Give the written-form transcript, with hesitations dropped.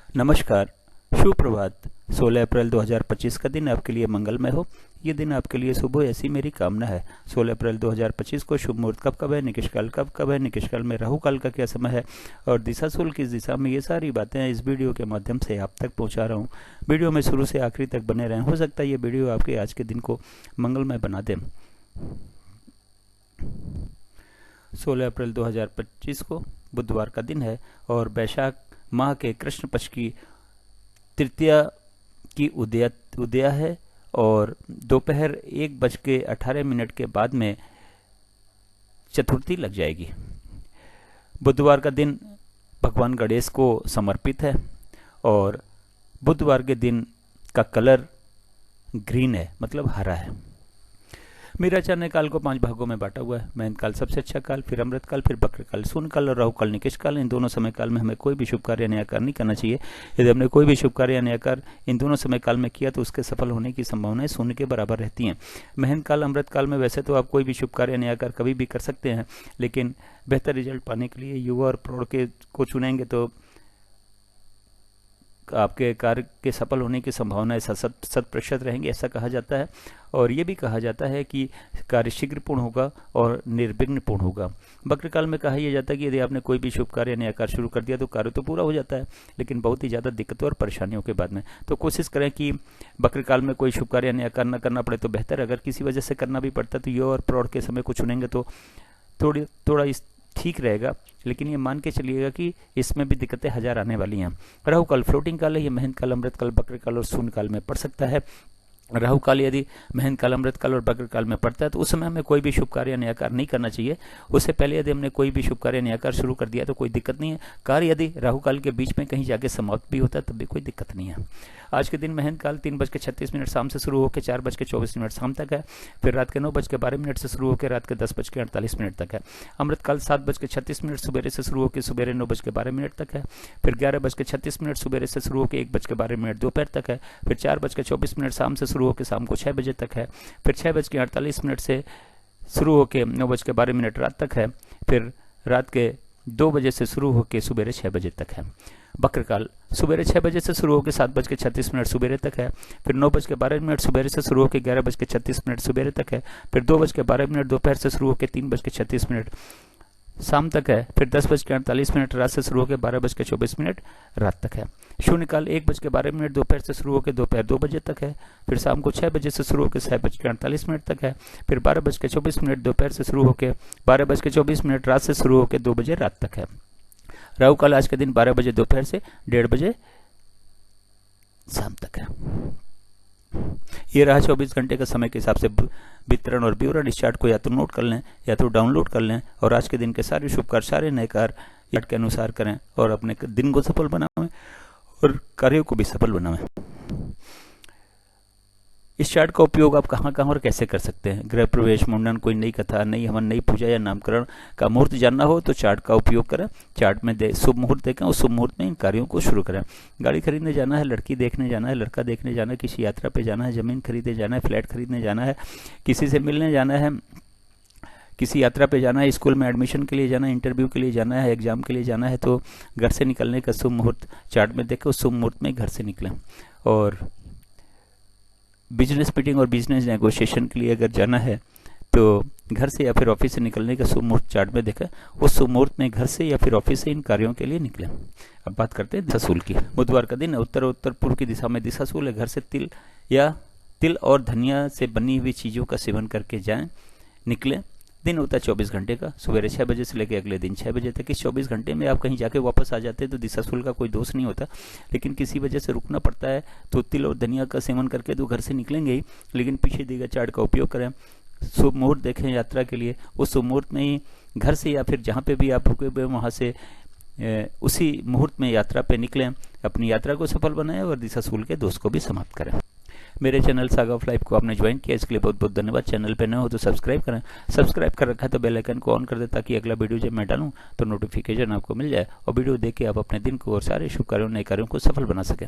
नमस्कार, शुभ प्रभात। 16 अप्रैल 2025 का दिन आपके लिए मंगलमय हो। ये दिन आपके लिए शुभ हो, ऐसी मेरी कामना है। 16 अप्रैल 2025 को शुभ मुहूर्त कब है, निकिष काल कब है, निकिष काल में राहु काल का क्या समय है और दिशा शूल किस दिशा में, ये सारी बातें इस वीडियो के माध्यम से आप तक पहुंचा रहा हूँ। वीडियो में शुरू से आखिरी तक बने रहें। हो सकता है ये वीडियो आपके आज के दिन को मंगलमय बना दे। 16 अप्रैल 2025 को बुधवार का दिन है और वैशाख माह के कृष्ण पक्ष की तृतीया की उदया है और दोपहर 1:18 के बाद में चतुर्थी लग जाएगी। बुधवार का दिन भगवान गणेश को समर्पित है और बुधवार के दिन का कलर ग्रीन है, मतलब हरा है। मेरा चारण काल को 5 भागों में बांटा हुआ है। महंत काल सबसे अच्छा काल, फिर अमृत काल, फिर बक्र काल, शून्य काल और राहु काल निकिष काल। इन दोनों समय काल में हमें कोई भी शुभ कार्य नया कार्य नहीं करना चाहिए। यदि हमने कोई भी शुभ कार्य या नया कार्य इन दोनों समय काल में किया तो उसके सफल होने की संभावनाएं शून्य के बराबर रहती हैं। महंत काल अमृत काल में वैसे तो आप कोई भी शुभ कार्य नया कार्य कभी भी कर सकते हैं, लेकिन बेहतर रिजल्ट पाने के लिए युवा और प्रौढ़ को चुनेंगे तो आपके कार्य के सफल होने की संभावनाएं 100% रहेंगी, ऐसा कहा जाता है। और ये भी कहा जाता है कि कार्य शीघ्र पूर्ण होगा और निर्विघ्न पूर्ण होगा। वक्र काल में कहा यह जाता है कि यदि आपने कोई भी शुभ कार्य नया कार्य शुरू कर दिया तो कार्य तो पूरा हो जाता है, लेकिन बहुत ही ज़्यादा दिक्कतों और परेशानियों के बाद में। तो कोशिश करें कि वक्र काल में कोई शुभ कार्य नया कार्य न करना पड़े तो बेहतर। अगर किसी वजह से करना भी पड़ता तो युवा और प्रौढ़ के समय को चुनेंगे तो थोड़ा इस ठीक रहेगा, लेकिन ये मान के चलिएगा कि इसमें भी दिक्कतें हजार आने वाली हैं। राहु काल फ्लोटिंग काल है, ये महंत काल, अमृत काल, बक्र काल और शून्य काल में पड़ सकता है। राहु काल यदि महंत काल, अमृत काल और बक्र काल में पड़ता है तो उस समय हमें कोई भी शुभ कार्य नया कार्य नहीं करना चाहिए। उससे पहले यदि हमने कोई भी शुभ कार्य नया कार्य शुरू कर दिया तो कोई दिक्कत नहीं है। कार्य यदि राहु काल के बीच में कहीं जाके समाप्त भी होता है तब भी कोई दिक्कत नहीं है। आज के दिन महंत काल 3:36 शाम से शुरू होकर 4:24 शाम तक है। फिर रात के 9:12 से शुरू होकर रात के 10:48 तक है। अमृत काल 7:36 सवेरे से शुरू होकर सुबह 9:12 तक है। फिर 11:36 सवेरे से शुरू होकर 1:12 दोपहर तक है। फिर 4:24 शाम से शुरू होकर शाम को 6 बजे तक है। फिर 6:48 से शुरू होकर 9:12 रात तक है। फिर रात के 2 बजे से शुरू होकर सुबह 6 बजे तक है। बक्र काल सुबह 6 बजे से शुरू होकर 7:36 सुबह तक है। फिर 9:12 सुबह से शुरू होकर 11:36 सुबह तक है। फिर 2:12 दोपहर से शुरू होकर 3:36 शाम तक है। फिर 10:48 रात से शुरू होकर 12:24 रात तक है। शून्य काल 1:12 दोपहर से शुरू होकर दोपहर 2 बजे तक है। फिर शाम को 6 बजे से शुरू होकर 6:48 तक है। फिर 12:24 दोपहर से शुरू होकर 12:24 रात से शुरू होकर 2 बजे रात तक है। राहु काल आज के दिन 12 बजे दोपहर से 1:30 बजे शाम तक है। ये रहा 24 घंटे का समय के हिसाब से वितरण और विवरण। इस चार्ट को या तो नोट कर लें या तो डाउनलोड कर लें और आज के दिन के सारे शुभ कार्य, सारे नए कार्य चार्ट के अनुसार करें और अपने दिन को सफल बनाएं और कार्यों को भी सफल बनाएं। इस चार्ट का उपयोग आप कहां और कैसे कर सकते हैं? गृह प्रवेश, मुंडन, कोई नई कथा, नई हवन, नई पूजा या नामकरण का मुहूर्त जानना हो तो चार्ट का उपयोग करें। चार्ट में शुभ मुहूर्त देखें, उस शुभ मुहूर्त में इन कार्यों को शुरू करें। गाड़ी खरीदने जाना है, लड़की देखने जाना है, लड़का देखने जाना है, किसी यात्रा पे जाना है, जमीन खरीदने जाना है, फ्लैट खरीदने जाना है, किसी से मिलने जाना है, किसी यात्रा पे जाना है, स्कूल में एडमिशन के लिए जाना है, इंटरव्यू के लिए जाना है, एग्जाम के लिए जाना है, तो घर से निकलने का शुभ मुहूर्त चार्ट में देखें, उस शुभ मुहूर्त में घर से निकलें। और बिजनेस मीटिंग और बिजनेस नेगोशिएशन के लिए अगर जाना है तो घर से या फिर ऑफिस से निकलने का शुभ मुहूर्त चार्ट में देखा, उस शुभ मुहूर्त में घर से या फिर ऑफिस से इन कार्यों के लिए निकले। अब बात करते हैं दिशाशूल की। बुधवार का दिन उत्तर पूर्व की दिशा में दिशाशूल है। घर से तिल और धनिया से बनी हुई चीजों का सेवन करके जाएं, निकले। दिन होता है 24 घंटे का, सवेरे 6 बजे से लेकर अगले दिन 6 बजे तक। इस 24 घंटे में आप कहीं जाके वापस आ जाते हैं तो दिशाशूल का कोई दोष नहीं होता, लेकिन किसी वजह से रुकना पड़ता है तो तिल और धनिया का सेवन करके तो घर से निकलेंगे ही, लेकिन पीछे दिए गए चार्ट का उपयोग करें। शुभ मुहूर्त देखें यात्रा के लिए, उस शुभ मुहूर्त में ही घर से या फिर जहाँ पे भी आप रुके हुए वहाँ से उसी मुहूर्त में यात्रा पे निकलें, अपनी यात्रा को सफल बनाएं और दिशाशूल के दोष को भी समाप्त करें। मेरे चैनल सागा ऑफ लाइफ को आपने ज्वाइन किया, इसके लिए बहुत बहुत धन्यवाद। चैनल पे नए हो तो सब्सक्राइब करें, सब्सक्राइब कर रखा है तो बेल आइकन को ऑन कर दें ताकि अगला वीडियो जब मैं डालूं तो नोटिफिकेशन आपको मिल जाए और वीडियो देख के आप अपने दिन को और सारे शुभ कार्यों, नए कार्यों को सफल बना सकें।